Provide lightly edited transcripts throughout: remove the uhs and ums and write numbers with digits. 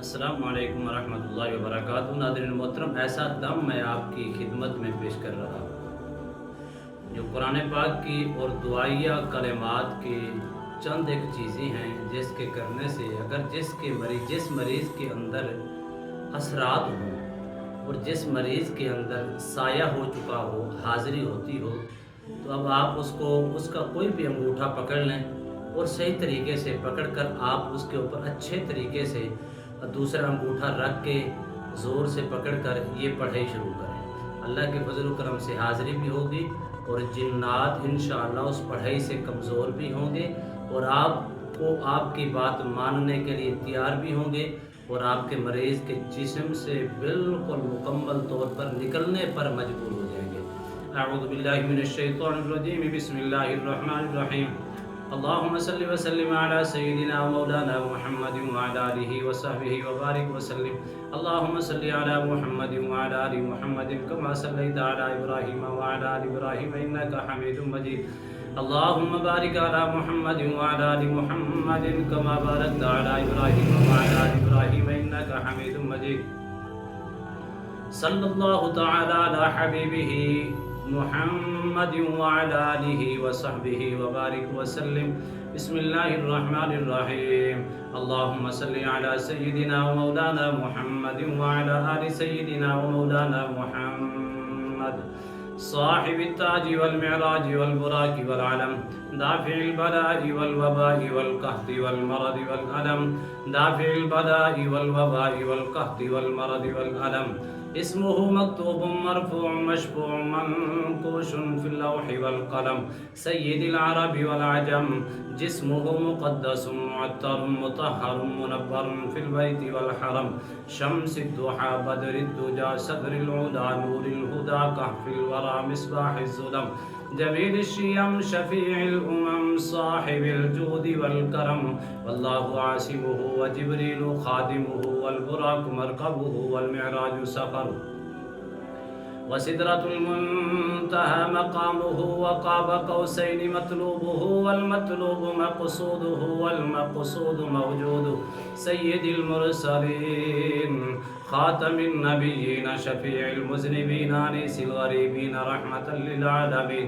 अस्सलामु अलैकुम वरहमतुल्लाहि वबरकातुहू। नाज़रीन मोहतरम, ऐसा दम मैं आपकी खिदमत में पेश कर रहा हूँ जो कुरान पाक की और दुआइया कलिमात की चंद एक चीज़ें हैं जिसके करने से अगर जिस मरीज़ के अंदर असरात हों और जिस मरीज़ के अंदर साया हो चुका हो, हाज़िरी होती हो, तो अब आप उसका कोई भी अंगूठा पकड़ लें और सही तरीके से पकड़ कर आप उसके ऊपर अच्छे तरीके से दूसरा अंगूठा रख के ज़ोर से पकड़ कर ये पढ़ाई शुरू करें। अल्लाह के फजल करम से हाज़िरी भी होगी और जिन्नात इंशाअल्लाह उस पढ़ाई से कमज़ोर भी होंगे और आपको आपकी बात मानने के लिए तैयार भी होंगे और आपके मरीज़ के जिस्म से बिल्कुल मुकम्मल तौर पर निकलने पर मजबूर हो जाएंगे। अऊज़ु बिल्लाहि मिनश शैतानिर रजीम, बिस्मिल्लाहिर रहमानिर रहीम। अल्लाहुम्मा सल्लि व सल्लिम अला सय्यिदिना व मौलाना मुहम्मदिन व अला आलिहि व सहबिहि व बारिक व सल्लिम। अल्लाहुम्मा सल्लि अला मुहम्मदिन व अला आलि मुहम्मदिन कमा सल्लैता अला इब्राहीम व अला आलि इब्राहीम इन्नका हमीदुम मजीद। अल्लाहुम्मा बारिक अला मुहम्मदिन व अला आलि मुहम्मदिन कमा बारकता अला इब्राहीम व अला आलि इब्राहीम इन्नका हमीदुम मजीद। सल्लल्लाहु तआला अला हबीबिही मुहम्मद व अला आलिहि व सहबिहि व बारिक व सल्लिम। बिस्मिल्लाहिर रहमानिर रहीम। अल्लाहुम्मा सल्लि अला सय्यिदिना व मौलाना मुहम्मद व अला आलि सय्यिदिना व मौलाना मुहम्मद साहिबित ताज वल मिअराज वल बुराक वल अलम दाफिल बलाइ वल वबाइ वल कहति वल मरद वल अलम दाफिल बलाइ वल वबाइ वल कहति वल मरद वल अलम। इस्मुहु मक्तूबुम मरफूउम मशफूउम मनकूशुन फिल लौहि वल कलम सय्यिदिल अरबि वल अजम जिस्मुहु मुक़द्दसुम मुअत्तरुम मुतहहरुम मुनव्वरुन फिल बैति वल हरम शम्सिद दुहा बदरिद दुजा सदरिल उला नूरिल हुदा कहफिल वरा मिसबाहिज़ ज़ुलम जमीलिश शियम शफीइल उमम साहिबिल जूदि वल करम वल्लाहु आसिमुहु व जिब्रीलु खादिमुहु वल बुराक मरकबुहु वल मिअराजु सफरुहु व सिदरतुल मुंतहा मकामुहु व क़ाब क़ौसैनि मतलूबुहु वल मतलूबु मक़सूदुहु वल मक़सूदु मौजूदुहु सय्यिदिल मुरसलीन ख़ातमिन नबिय्यीन शफ़ीइल मुज़निबीन अनीसिल ग़रीबीन रहमतल लिल आलमीन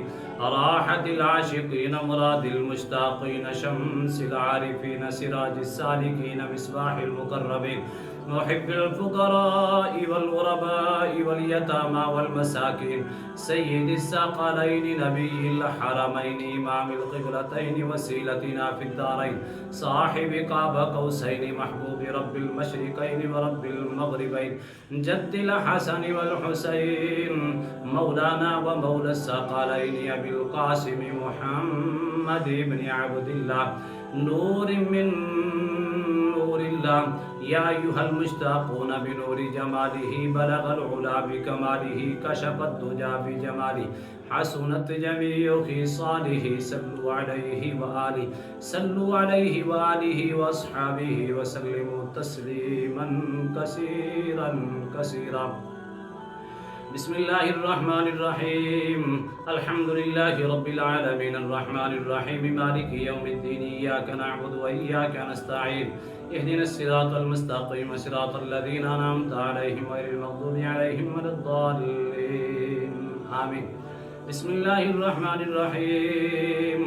राहतिल आशिक़ीन मुरादिल मुश्ताक़ीन शम्सिल आरिफ़ीन सिराजिस सालिकीन मिस्बाहिल मुक़र्रबीन मुहिब्बिल फ़ुक़राइ वल ग़ुरबाइ वल यतामा वल मसाकीन सय्यिदिस सक़लैनि नबिय्यिल हरमैनि इमामिल क़िबलतैनि वसीलतिना फ़िद दारैन साहिबि क़ाब क़ौसैनि महबूबि रब्बिल मशरिक़ैनि व रब्बिल मग़रिबैन जद्दिल हसन वल हुसैन मौलाना व मौला सक़लैनि अबिल क़ासिम मुहम्मद इब्न अब्दिल्लाह नूरिन मिन नूरिल्लाह या अय्युहल मुश्ताक़ून बिनूरि जमालिही बलगल उला बिकमालिही कशफ़त दुजा बिजमालिही हसुनत जमीउ खिसालिही सल्लु अलैहि व आलिहि व अस्हाबिही व सल्लिमु तस्लीमन कसीरन कसीरा। बिस्मिल्लाहिर रहमानिर रहीम। अल्हम्दुलिल्लाहि रब्बिल आलमीन अर्रहमानिर रहीम मालिकि यौमिद्दीन इय्याका नअबुदु व इय्याका नस्तईन इहदिनस सिरातल मुस्तक़ीम सिरातल लज़ीना अनअमता अलैहिम गैरिल मग़दूबि अलैहिम वलद्दाल्लीन आमीन। बिस्मिल्लाहिर रहमानिर रहीम।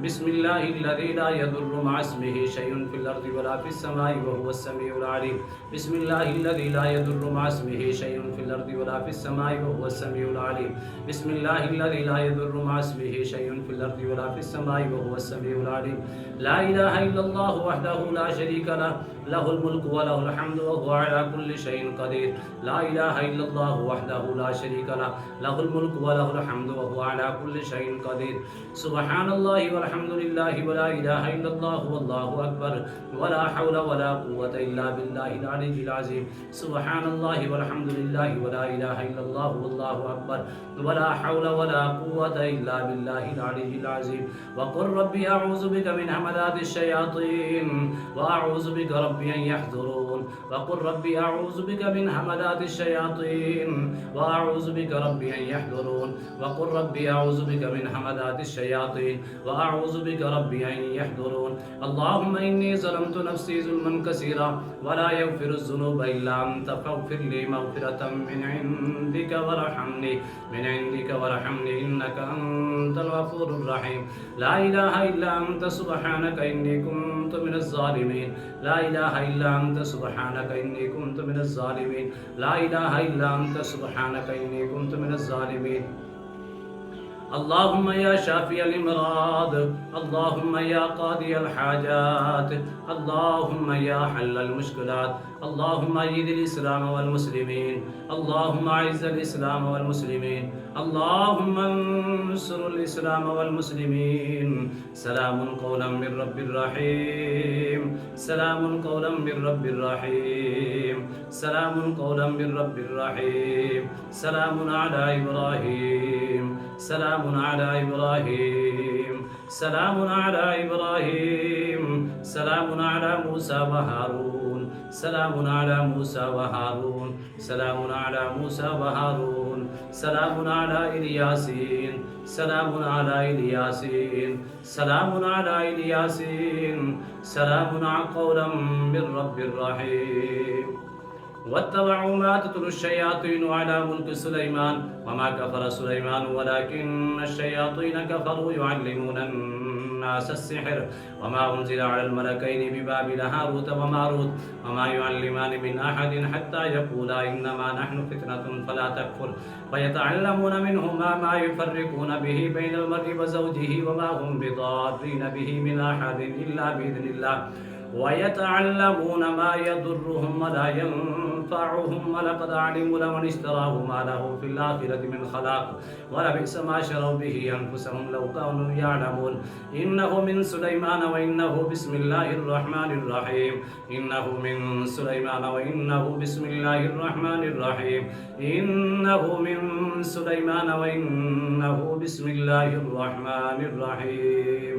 बिस्मिल्लाहिल्लज़ी ला यदुर्रु मअ इस्मिही शैउन फिल अर्ज़ि वला फिस समाई व हुवस समीउल अलीम। बिस्मिल्लाहिल्लज़ी ला यदुर्रु मअ इस्मिही शैउन फिल अर्ज़ि वला फिस समाई व हुवस समीउल अलीम। बिस्मिल्लाहिल्लज़ी ला यदुर्रु मअ इस्मिही शैउन फिल अर्ज़ि वला फिस समाई व हुवस समीउल अलीम। ला इलाहा इल्लल्लाहु वहदहु ला शरीका लहु लहुल मुल्कु व लहुल हम्दु व हुवा अला कुल्लि शैइन क़दीर। ला इलाहा इल्लल्लाहु वहदहु ला शरीका लहु लहुल मुल्कु व लहुल हम्दु व हुवा अला कुल्लि शैइन क़दीर। सुब्हानल्लाहि वल्हम्दुलिल्लाहि व ला इलाहा इल्लल्लाहु वल्लाहु अकबर व ला हौला व ला कुव्वता इल्ला बिल्लाहिल अलिय्यिल अज़ीम। सुब्हानल्लाहि वल्हम्दुलिल्लाहि व ला इलाहा इल्लल्लाहु वल्लाहु अकबर व ला हौला व ला कुव्वता इल्ला बिल्लाहिल अलिय्यिल अज़ीम। व क़ुल रब्बी अऊज़ु बिका मिन हमाज़ातिश शयातीन व अऊज़ु बिका रब्बी अन यहज़ुरून। व क़ुल रब्बी अऊज़ु बिका मिन हमाज़ातिश शयातीन व अऊज़ु बिका रब्बी अन यहज़ुरून। व क़ुल रब्बी अऊज़ु बिका मिन हमाज़ातिश शयातीन व أعوذ بك ربي أن يحضرون اللهم إني ظلمت نفسي ظلما كثيرا ولا يغفر الذنوب إلا أنت فاغفر لي مغفرة من عندك وارحمني إنك أنت الغفور الرحيم لا إله إلا أنت سبحانك إني كنت من الظالمين لا إله إلا أنت سبحانك إني كنت من الظالمين لا إله إلا أنت سبحانك إني كنت من الظالمين اللهم يا شافي الامراض اللهم يا قاضي الحاجات اللهم يا حل المشكلات اللهم أيد الإسلام والمسلمين اللهم أعز الإسلام والمسلمين اللهم انصر الإسلام والمسلمين سلام قولا من رب رحيم سلام قولا من رب رحيم سلام قولا من رب رحيم سلام على إبراهيم سلام على إبراهيم سلام على إبراهيم سلام على موسى وهارون سلام على موسى وهارون سلام على موسى وهارون سلام على إلياسين سلام على إلياسين سلام على إلياسين سلام قولا من رب رحيم واتبعوا ما تتلو الشياطين على ملك سليمان وما كفر سليمان ولكن الشياطين كفروا يعلمون الناس السحر وما أنزل على الملكين ببابل هاروت وماروت وما يعلمان من أحد حتى يقولا إنما نحن فتنة فلا تكفر فيتعلمون منهما ما يفرقون به بين المرء وزوجه وما هم بضارين به من أحد إلا بإذن الله ويتعلمون ما يضرهم ولا ينفعهم ولقد علموا لمن اشتراه ما له في الآخرة من خلاق ولبئس ما شروا به أنفسهم لو كانوا يعلمون إنه من سليمان وإنه بسم الله الرحمن الرحيم إنه من سليمان وإنه بسم الله الرحمن الرحيم إنه من سليمان وإنه بسم الله الرحمن الرحيم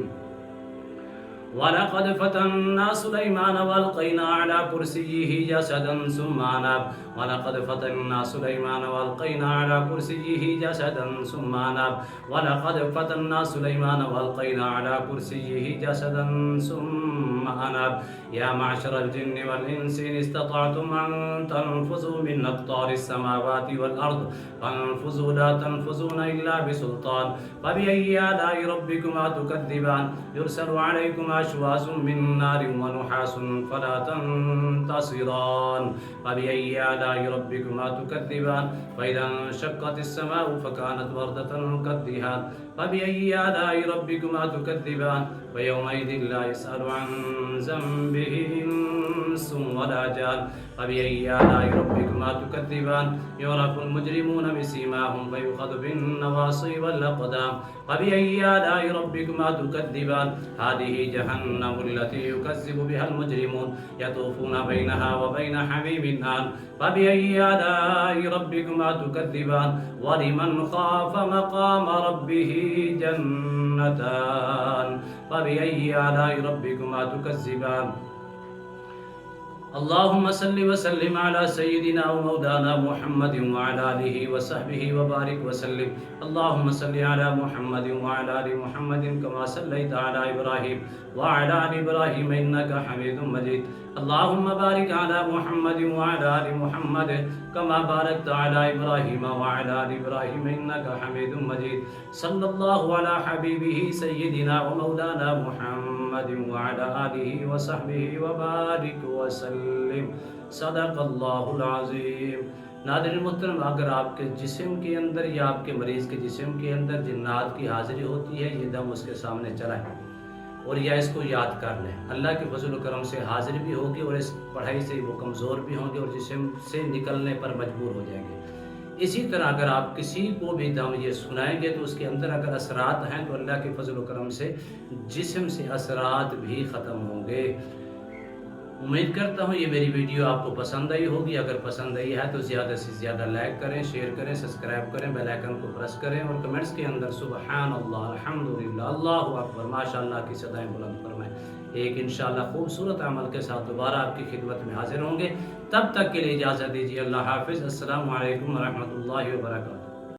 ولقد فتنا سليمان والقينا على كرسيه جسدا ثم أناب ولقد فتنا سليمان والقينا على كرسيه جسدا ثم أناب ولقد فتنا سليمان والقينا على كرسيه جسدا ثم أناب يا معشر الجن والإنس إن استطعتم أن تنفذوا من أقطار السماوات والأرض فانفذوا لا تنفذون إلا بسلطان فبأي آلاء ربكما تكذبان يرسل عليكم أشواز من نار ونحاس فلا تنتصران فبأي آلاء ربكما تكذبان فإذا انشقت السماء فكانت وردة كالدهان فبأي آلاء ربكما تكذبان ويومئذ لا يسأل عن ذنبه إنس ولا جان فبأي آلاء ربكما تكذبان يعرف المجرمون بسيماهم فيؤخذ بالنواصي والأقدام فبأي آلاء ربكما تكذبان هذه جهنم التي يكذب بها المجرمون يطوفون بينها وبين حميم آن فبأي آلاء ربكما تكذبان ولمن خاف مقام ربه جنتان فبأي آلاء ربكما تكذبان اللهم صل وسلم على سيدنا ومولانا محمد وعلى آله وصحبه وبارك وسلم اللهم صل على محمد وعلى آل محمد كما صليت على إبراهيم وعلى آل إبراهيم إنك حميد مجيد اللهم بارك على محمد وعلى آل محمد كما باركت على إبراهيم وعلى آل إبراهيم إنك حميد مجيد صلى الله على حبيبه سيدنا ومولانا محمد وعلى آله وصحبه وبارك وسلم صدق الله العظيم नाज़रीन मोहतरम अगर आपके जिस्म के अंदर या आपके मरीज़ के जिस्म के अंदर जिन्नात की हाज़िरी होती है ये दम उसके सामने चलाएं और या इसको याद कर लें अल्लाह के फजल करम से हाजिर भी होगी और इस पढ़ाई से वो कमज़ोर भी होंगे और जिस्म से निकलने पर मजबूर हो जाएंगे। इसी तरह अगर आप किसी को भी दम ये सुनाएंगे तो उसके अंदर अगर असरात हैं तो अल्लाह के फजल करम से जिस्म से असरात भी ख़त्म होंगे। उम्मीद करता हूँ ये मेरी वीडियो आपको पसंद आई होगी। अगर पसंद आई है तो ज़्यादा से ज़्यादा लाइक करें, शेयर करें, सब्सक्राइब करें, बेल आइकन को प्रेस करें और कमेंट्स के अंदर सुबहान अल्लाह, अल्हम्दुलिल्लाह, अल्लाहु अकबर, माशाअल्लाह की सदाएं बुलंद फरमाएं। एक इंशाअल्लाह खूबसूरत अमल के साथ दोबारा आपकी खिदमत में हाजिर होंगे। तब तक के लिए इजाज़त दीजिए। अल्लाह हाफिज़। अस्सलामु अलैकुम व रहमतुल्लाहि व बरकातहू।